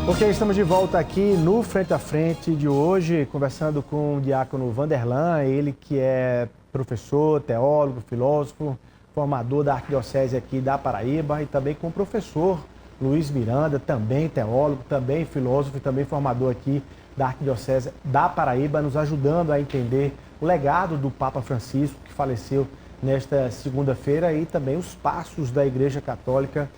Ok, estamos de volta aqui no Frente a Frente de hoje, conversando com o diácono Vanderlan, ele que é professor, teólogo, filósofo, formador da Arquidiocese aqui da Paraíba, e também com o professor Luiz Miranda, também teólogo, também filósofo e também formador aqui da Arquidiocese da Paraíba, nos ajudando a entender o legado do Papa Francisco, que faleceu nesta segunda-feira, e também os passos da Igreja Católica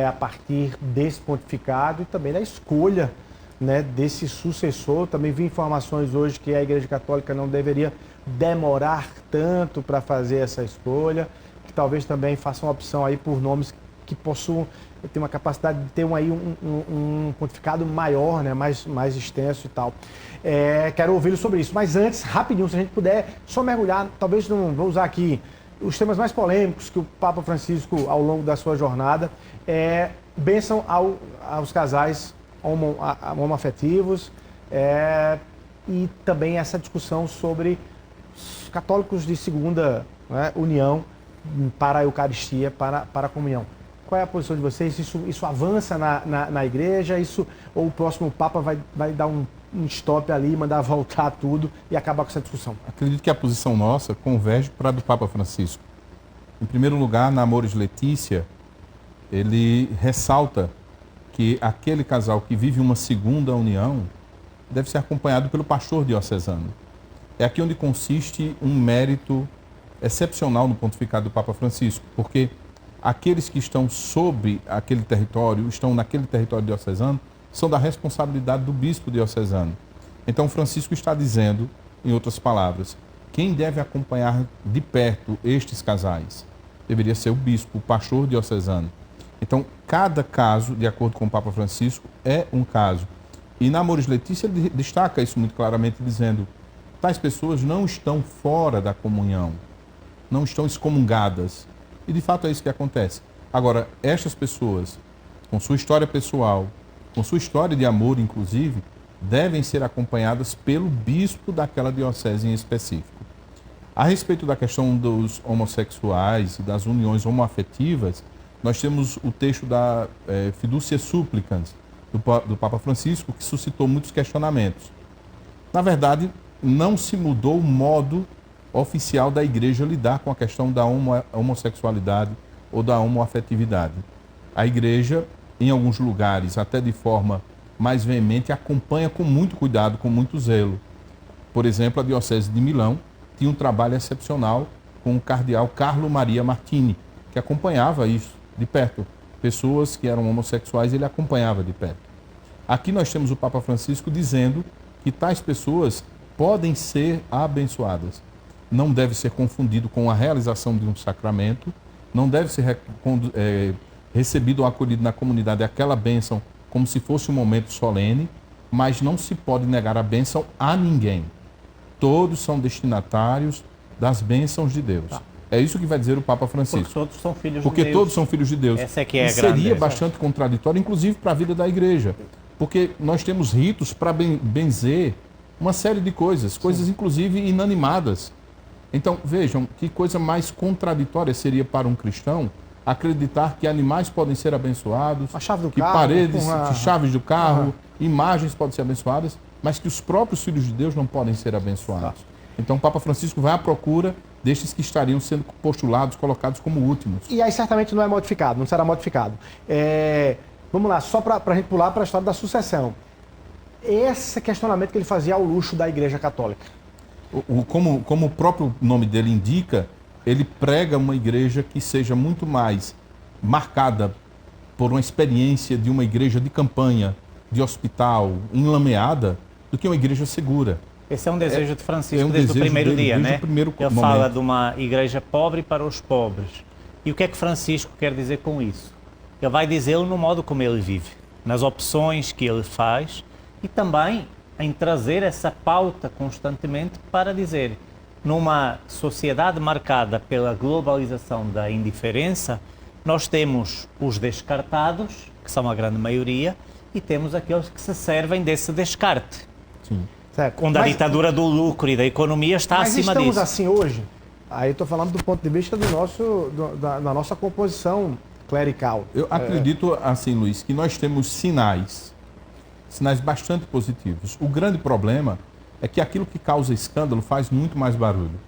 a partir desse pontificado e também da escolha, né, desse sucessor. Também vi informações hoje que a Igreja Católica não deveria demorar tanto para fazer essa escolha, que talvez também faça uma opção aí por nomes que possuam ter uma capacidade de ter um pontificado maior, né, mais extenso e tal. Quero ouvi-lo sobre isso, mas antes, rapidinho, se a gente puder só mergulhar, talvez não vou usar aqui os temas mais polêmicos que o Papa Francisco, ao longo da sua jornada, bênção aos casais homoafetivos, e também essa discussão sobre os católicos de segunda, né, união para a Eucaristia, para a comunhão. Qual é a posição de vocês? Isso avança na igreja? Ou o próximo Papa vai dar um stop ali, mandar voltar tudo e acabar com essa discussão? Acredito que a posição nossa converge para a do Papa Francisco. Em primeiro lugar, na Amoris Laetitia, ele ressalta que aquele casal que vive uma segunda união deve ser acompanhado pelo pastor diocesano. É aqui onde consiste um mérito excepcional no pontificado do Papa Francisco, porque aqueles que estão sobre aquele território, estão naquele território diocesano, são da responsabilidade do bispo diocesano. Então, Francisco está dizendo, em outras palavras, quem deve acompanhar de perto estes casais deveria ser o bispo, o pastor diocesano. Então, cada caso, de acordo com o Papa Francisco, é um caso. E na Amoris Laetitia ele destaca isso muito claramente, dizendo: tais pessoas não estão fora da comunhão, não estão excomungadas. E de fato é isso que acontece. Agora, estas pessoas, com sua história pessoal, com sua história de amor, inclusive, devem ser acompanhadas pelo bispo daquela diocese em específico. A respeito da questão dos homossexuais e das uniões homoafetivas, nós temos o texto da Fiducia Supplicans, do Papa Francisco, que suscitou muitos questionamentos. Na verdade, não se mudou o modo oficial da igreja lidar com a questão da homossexualidade ou da homoafetividade. A igreja, em alguns lugares, até de forma mais veemente, acompanha com muito cuidado, com muito zelo. Por exemplo, a Diocese de Milão tinha um trabalho excepcional com o cardeal Carlo Maria Martini, que acompanhava isso de perto. Pessoas que eram homossexuais, ele acompanhava de perto. Aqui nós temos o Papa Francisco dizendo que tais pessoas podem ser abençoadas. Não deve ser confundido com a realização de um sacramento, não deve ser recebido ou acolhido na comunidade aquela bênção como se fosse um momento solene, mas não se pode negar a bênção a ninguém. Todos são destinatários das bênçãos de Deus. Tá. É isso que vai dizer o Papa Francisco. Porque todos são filhos de Deus. Porque todos são filhos de Deus. Essa é que é a seria grandeza. Bastante contraditório, inclusive para a vida da igreja. Porque nós temos ritos para benzer uma série de coisas, coisas inclusive inanimadas. Então, vejam, que coisa mais contraditória seria para um cristão acreditar que animais podem ser abençoados, a chave do que carro, paredes, que chaves do carro, imagens podem ser abençoadas, mas que os próprios filhos de Deus não podem ser abençoados. Então, o Papa Francisco vai à procura destes que estariam sendo postulados, colocados como últimos. E aí certamente não é modificado, não será modificado. Vamos lá, só para a gente pular para a história da sucessão. Esse questionamento que ele fazia ao luxo da Igreja Católica. Como o próprio nome dele indica, ele prega uma igreja que seja muito mais marcada por uma experiência de uma igreja de campanha, de hospital, enlameada, do que uma igreja segura. Esse é um desejo de Francisco desde o primeiro dia, né? Ele fala de uma igreja pobre para os pobres. E o que é que Francisco quer dizer com isso? Ele vai dizê-lo no modo como ele vive, nas opções que ele faz e também em trazer essa pauta constantemente para dizer, numa sociedade marcada pela globalização da indiferença, nós temos os descartados, que são a grande maioria, e temos aqueles que se servem desse descarte. Sim. Certo. Onde a ditadura do lucro e da economia está acima disso. Mas estamos assim hoje? Aí estou falando do ponto de vista da nossa composição clerical. Eu acredito, assim, Luiz, que nós temos sinais sinais bastante positivos. O grande problema é que aquilo que causa escândalo faz muito mais barulho.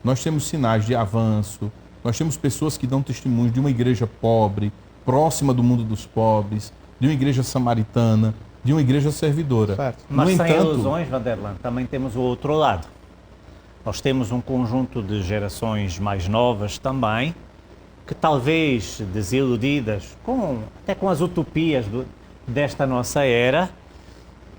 Nós temos sinais de avanço, nós temos pessoas que dão testemunho de uma igreja pobre, próxima do mundo dos pobres, de uma igreja samaritana, de uma igreja servidora. Certo. Mas sem ilusões, Vanderlan, também temos o outro lado. Nós temos um conjunto de gerações mais novas também, que talvez desiludidas, até com as utopias desta nossa era,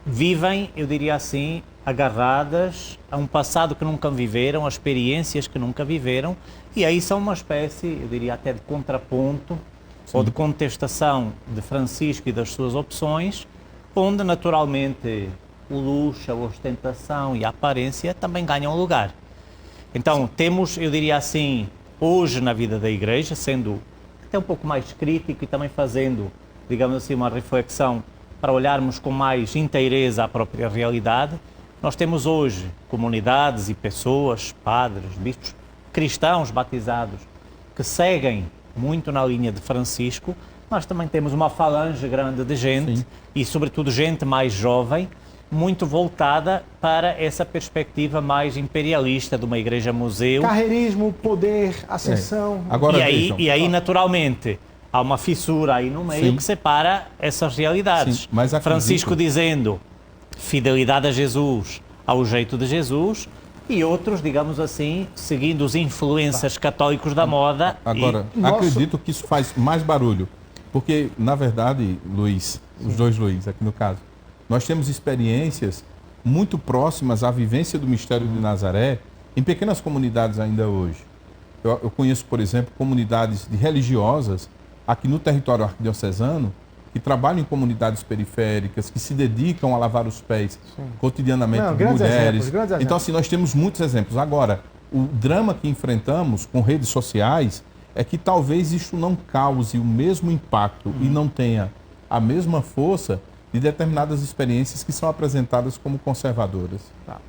vivem, eu diria assim, agarradas a um passado que nunca viveram, a experiências que nunca viveram, e aí são uma espécie, eu diria até de contraponto, ou de contestação de Francisco e das suas opções, onde naturalmente o luxo, a ostentação e a aparência também ganham lugar. Então temos, eu diria assim, hoje na vida da Igreja, sendo até um pouco mais crítico e também fazendo, digamos assim, uma reflexão para olharmos com mais inteireza a própria realidade, nós temos hoje comunidades e pessoas, padres, bispos, cristãos batizados, que seguem muito na linha de Francisco, mas também temos uma falange grande de gente, e sobretudo gente mais jovem, muito voltada para essa perspectiva mais imperialista de uma igreja-museu. Carreirismo, poder, ascensão. Agora, e aí, naturalmente, há uma fissura aí no meio que separa essas realidades. Mas Francisco dizendo fidelidade a Jesus, ao jeito de Jesus, e outros, digamos assim, seguindo os influências católicos da moda. Agora, acredito que isso faz mais barulho, porque, na verdade, Luiz, os dois Luiz aqui no caso, nós temos experiências muito próximas à vivência do mistério de Nazaré em pequenas comunidades ainda hoje. Eu conheço, por exemplo, comunidades de religiosas aqui no território arquidiocesano que trabalham em comunidades periféricas, que se dedicam a lavar os pés cotidianamente de mulheres. Então, assim, nós temos muitos exemplos. Agora, o drama que enfrentamos com redes sociais é que talvez isso não cause o mesmo impacto e não tenha a mesma força de determinadas experiências que são apresentadas como conservadoras.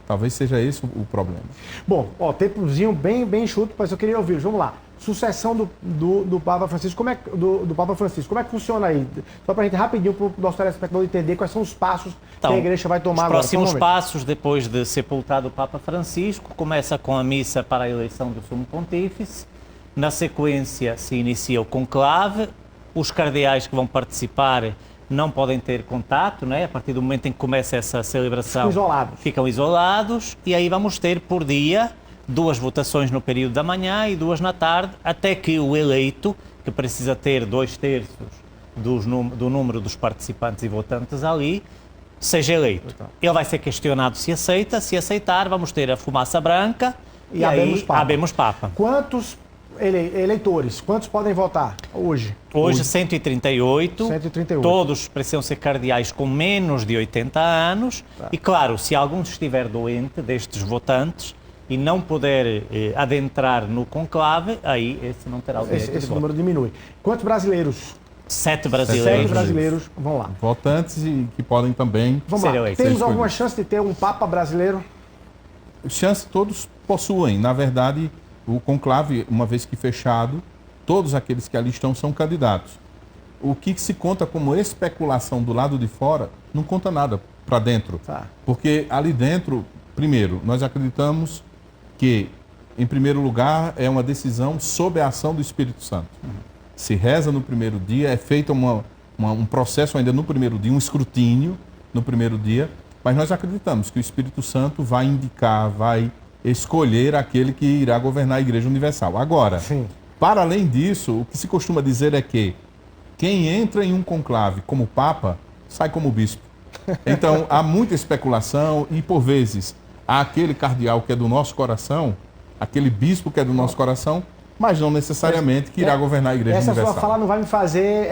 Talvez seja esse o problema. Bom, tempozinho bem enxuto, mas eu queria ouvir. Vamos lá. Sucessão do Papa Francisco, do Papa Francisco, como é que funciona aí? Só para a gente rapidinho, para o nosso telespectador entender quais são os passos que a igreja vai tomar agora. Os próximos passos, depois de sepultado o Papa Francisco, começa com a missa para a eleição do Sumo Pontífice. Na sequência se inicia o conclave, os cardeais que vão participar não podem ter contato, né? A partir do momento em que começa essa celebração, ficam isolados, e aí vamos ter por dia 2 votações no período da manhã e 2 na tarde, até que o eleito, que precisa ter 2/3 do número dos participantes e votantes ali, seja eleito. Ele vai ser questionado se aceita, se aceitar, vamos ter a fumaça branca e aí habemos Papa. Quantos eleitores, quantos podem votar hoje? Hoje 138, todos precisam ser cardeais com menos de 80 anos e, claro, se algum estiver doente destes votantes e não puder adentrar no conclave, aí esse não terá o direito de voto. Esse número diminui. Quantos brasileiros? 7 brasileiros. 7 brasileiros, vamos lá. Votantes e que podem também ser eleitos. Temos alguma chance de ter um Papa brasileiro? Chance todos possuem. Na verdade, o conclave, uma vez que fechado, todos aqueles que ali estão são candidatos. O que se conta como especulação do lado de fora, não conta nada para dentro. Porque ali dentro, primeiro, nós acreditamos que, em primeiro lugar, é uma decisão sob a ação do Espírito Santo. Se reza no primeiro dia, é feito um processo ainda no primeiro dia, um escrutínio no primeiro dia, mas nós acreditamos que o Espírito Santo vai indicar, vai escolher aquele que irá governar a Igreja Universal. Agora, para além disso, o que se costuma dizer é que quem entra em um conclave como Papa, sai como bispo. Então, há muita especulação e, por vezes, há aquele cardeal que é do nosso coração, aquele bispo que é do nosso coração, mas não necessariamente que irá governar a Igreja Universal. Essa sua fala não vai me fazer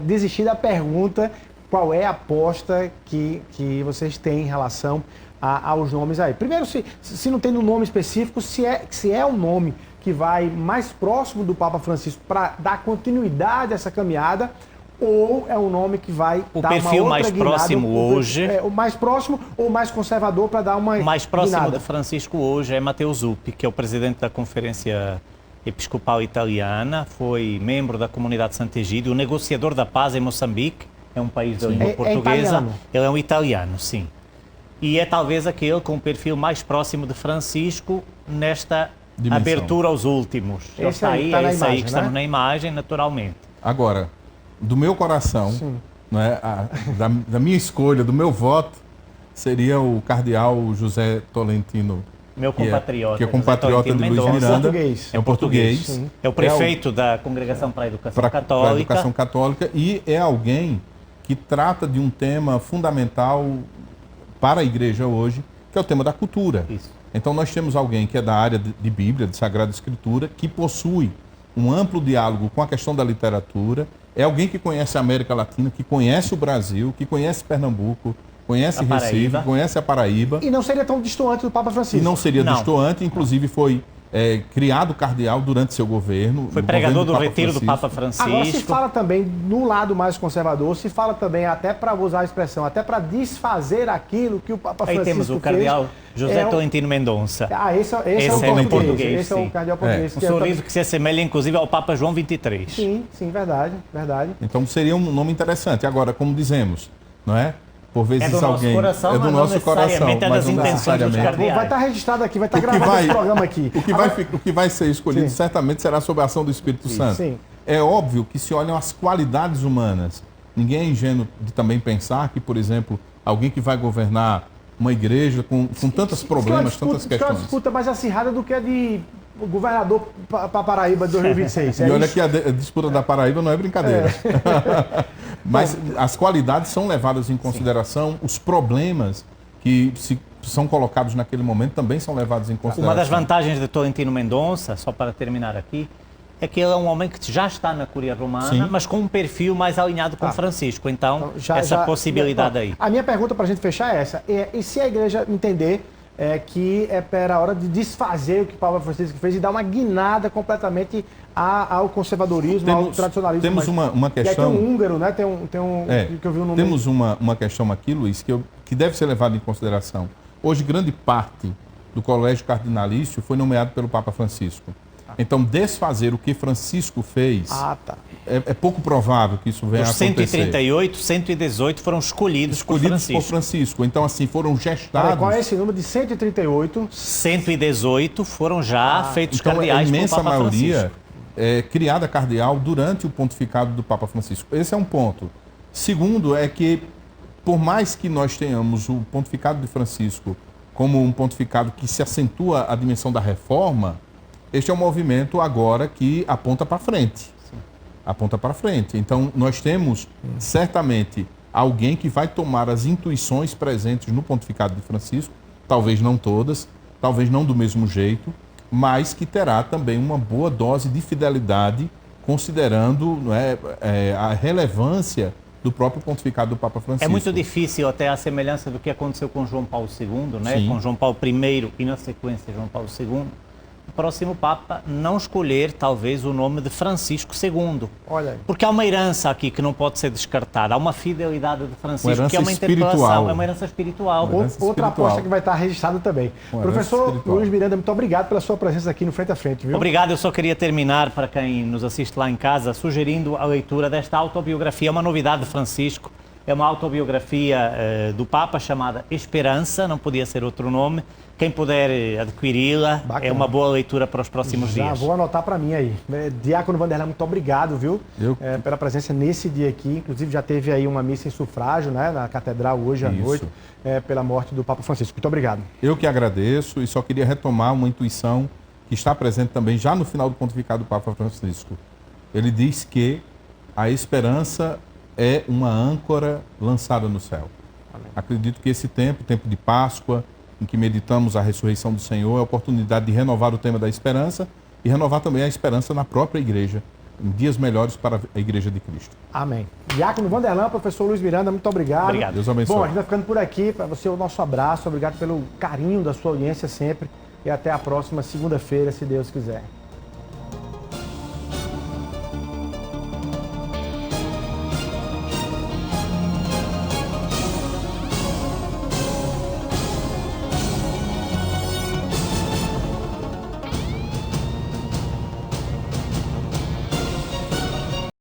desistir da pergunta qual é a aposta que vocês têm em relação aos nomes aí. Primeiro, se não tem um nome específico, se é um nome que vai mais próximo do Papa Francisco para dar continuidade a essa caminhada, ou é um nome que vai dar uma outra guinada. O perfil mais próximo hoje... o mais próximo ou mais conservador para dar uma guinada. O mais próximo de Francisco hoje é Matteo Zuppi, que é o presidente da Conferência Episcopal Italiana, foi membro da Comunidade Sant'Egidio, o negociador da paz em Moçambique, é um país da língua portuguesa. Ele é um italiano, sim. E é talvez aquele com o perfil mais próximo de Francisco nesta abertura aos últimos. Ele está aí, é esse aí que estamos na imagem, naturalmente. Agora, do meu coração, não é, da minha escolha, do meu voto, seria o cardeal José Tolentino. Meu compatriota. Que é compatriota de Luiz Miranda. É um português. É o prefeito da Congregação para a Educação Católica. Para a Educação Católica, e é alguém que trata de um tema fundamental para a igreja hoje, que é o tema da cultura. Isso. Então nós temos alguém que é da área de Bíblia, de Sagrada Escritura, que possui um amplo diálogo com a questão da literatura, é alguém que conhece a América Latina, que conhece o Brasil, que conhece Pernambuco, conhece Recife, conhece a Paraíba. E não seria tão distoante do Papa Francisco. E não seria distoante, inclusive foi criado cardeal durante seu governo. Foi pregador do retiro do Papa Francisco. Agora se fala também, no lado mais conservador, se fala também, até para usar a expressão, até para desfazer aquilo que o Papa Francisco fez. Aí temos o cardeal José Tolentino Mendonça. Esse é o português. Esse é o cardeal português. Um sorriso que se assemelha, inclusive, ao Papa João XXIII. Sim, verdade. Então seria um nome interessante. Agora, como dizemos, não é? Por vezes do alguém... Coração, é do nosso coração, é das intenções dos cardeais. Vai estar registrado aqui, vai estar gravado esse programa aqui. O que vai ser escolhido certamente será sob a ação do Espírito Santo. Sim. É óbvio que se olham as qualidades humanas. Ninguém é ingênuo de também pensar que, por exemplo, alguém que vai governar uma igreja com tantos problemas, tantas questões. É uma disputa mais acirrada do que a de governador para Paraíba de 2026. E olha que a disputa da Paraíba não é brincadeira. Mas as qualidades são levadas em consideração, os problemas que são colocados naquele momento também são levados em consideração. Uma das vantagens de Tolentino Mendonça, só para terminar aqui, é que ele é um homem que já está na Curia Romana, mas com um perfil mais alinhado com Francisco. Então, essa possibilidade aí. A minha pergunta para a gente fechar é essa. E se a igreja entender que era a hora de desfazer o que Papa Francisco fez e dar uma guinada completamente ao conservadorismo, ao tradicionalismo? Temos uma questão... E aí tem um húngaro, né? Tem um que eu vi no nome. Temos uma questão aqui, Luiz, que deve ser levada em consideração. Hoje, grande parte do colégio cardinalício foi nomeado pelo Papa Francisco. Então, desfazer o que Francisco fez, é pouco provável que isso venha a acontecer. Os 138, 118 foram escolhidos por Francisco. Então, assim, foram gestados... Qual é esse número de 138? 118 foram já feitos cardeais pelo Papa Francisco. A imensa maioria criada cardeal durante o pontificado do Papa Francisco. Esse é um ponto. Segundo é que, por mais que nós tenhamos o pontificado de Francisco como um pontificado que se acentua a dimensão da reforma, este é um movimento agora que aponta para frente. Aponta para frente. Então, nós temos, certamente, alguém que vai tomar as intuições presentes no pontificado de Francisco, talvez não todas, talvez não do mesmo jeito, mas que terá também uma boa dose de fidelidade, considerando a relevância do próprio pontificado do Papa Francisco. É muito difícil, até a semelhança do que aconteceu com João Paulo II, né? Com João Paulo I e, na sequência, João Paulo II, o próximo Papa não escolher, talvez, o nome de Francisco II. Olha aí. Porque há uma herança aqui que não pode ser descartada. Há uma fidelidade de Francisco, que é uma espiritual. interpelação, é uma herança espiritual. Outra aposta que vai estar registrada também. Professor Luiz Miranda, muito obrigado pela sua presença aqui no Frente a Frente, viu? Obrigado. Eu só queria terminar, para quem nos assiste lá em casa, sugerindo a leitura desta autobiografia, uma novidade de Francisco. É uma autobiografia do Papa chamada Esperança, não podia ser outro nome. Quem puder adquiri-la, é uma boa leitura para os próximos dias. Já vou anotar para mim aí. Diácono Vanderlan, muito obrigado, viu? Pela presença nesse dia aqui. Inclusive já teve aí uma missa em sufrágio, né, na Catedral hoje à noite, pela morte do Papa Francisco. Muito obrigado. Eu que agradeço e só queria retomar uma intuição que está presente também já no final do pontificado do Papa Francisco. Ele diz que a esperança é uma âncora lançada no céu. Amém. Acredito que esse tempo de Páscoa, em que meditamos a ressurreição do Senhor, é a oportunidade de renovar o tema da esperança e renovar também a esperança na própria igreja, em dias melhores para a igreja de Cristo. Amém. Diácono Vanderlan, professor Luiz Miranda, muito obrigado. Obrigado. Deus abençoe. Bom, a gente vai ficando por aqui. Para você, o nosso abraço. Obrigado pelo carinho da sua audiência sempre. E até a próxima segunda-feira, se Deus quiser.